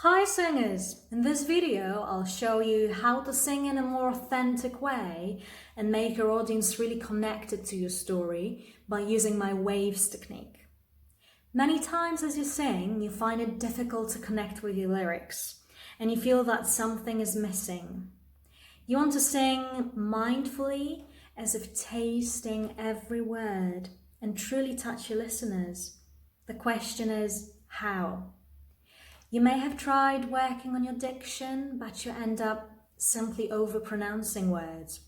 Hi singers! In this video I'll show you how to sing in a more authentic way and make your audience really connected to your story by using my waves technique. Many times as you sing, you find it difficult to connect with your lyrics and you feel that something is missing. You want to sing mindfully, as if tasting every word and truly touch your listeners. The question is, how? You may have tried working on your diction, but you end up simply overpronouncing words.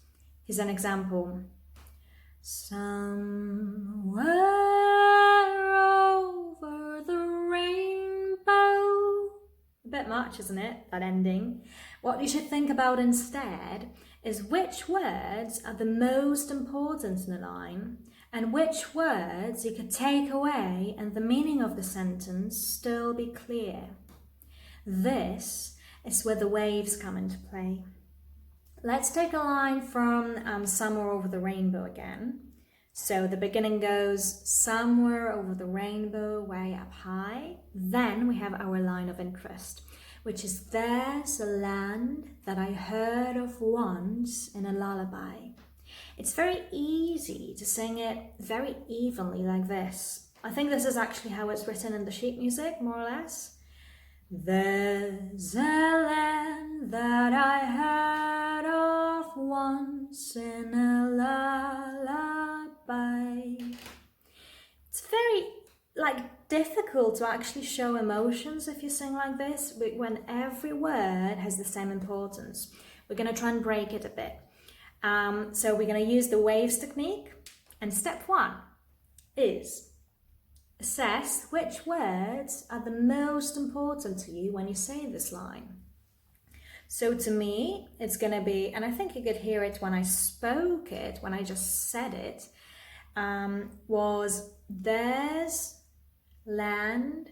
Here's an example. Somewhere over the rainbow. A bit much, isn't it, that ending? What you should think about instead is which words are the most important in a line and which words you could take away and the meaning of the sentence still be clear. This is where the waves come into play. Let's take a line from Somewhere Over the Rainbow again. So the beginning goes somewhere over the rainbow, way up high. Then we have our line of interest, which is there's a land that I heard of once in a lullaby. It's very easy to sing it very evenly like this. I think this is actually how it's written in the sheet music, more or less. There's a land that I heard of once in a lullaby. It's very difficult to actually show emotions if you sing like this when every word has the same importance. We're going to try and break it a bit. So we're going to use the waves technique, and step one is assess which words are the most important to you when you say this line. So to me, it's going to be, and I think you could hear it when I spoke it, when I just said it, was there's, land,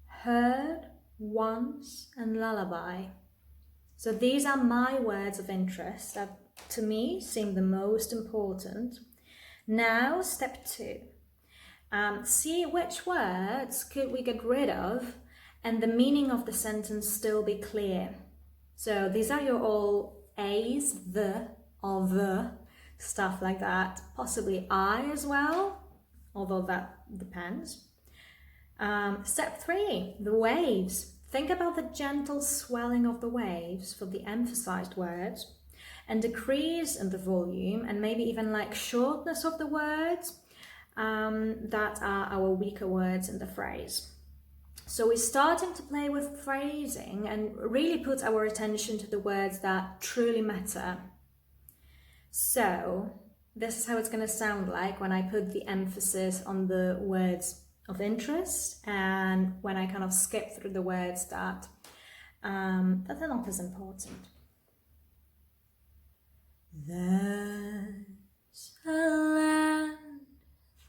heard, once, and lullaby. So these are my words of interest that to me seem the most important. Now, step two. See which words could we get rid of and the meaning of the sentence still be clear. So these are your all A's, the, or the, stuff like that. Possibly I as well, although that depends. Step three, the waves. Think about the gentle swelling of the waves for the emphasized words and decrease in the volume and maybe even shortness of the words that are our weaker words in the phrase. So we're starting to play with phrasing and really put our attention to the words that truly matter. So this is how it's going to sound like when I put the emphasis on the words of interest and when I kind of skip through the words that are not as important. There's a land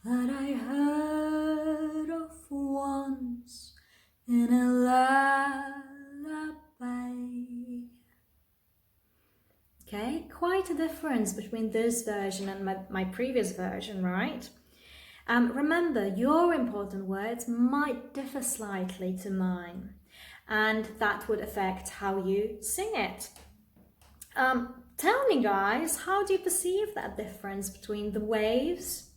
that I heard of once in a lullaby. Okay, quite a difference between this version and my previous version, right? Remember, your important words might differ slightly to mine, and that would affect how you sing it. Tell me, guys, how do you perceive that difference between the waves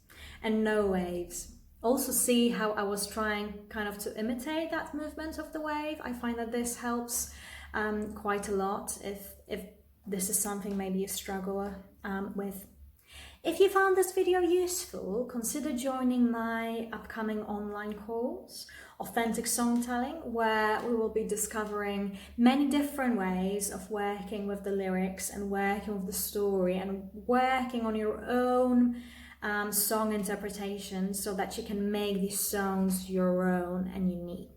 and no waves? Also see how I was trying kind of to imitate that movement of the wave. I find that this helps quite a lot if this is something maybe you struggle with. If you found this video useful, consider joining my upcoming online course, Authentic Songtelling, where we will be discovering many different ways of working with the lyrics and working with the story and working on your own song interpretation so that you can make these songs your own and unique.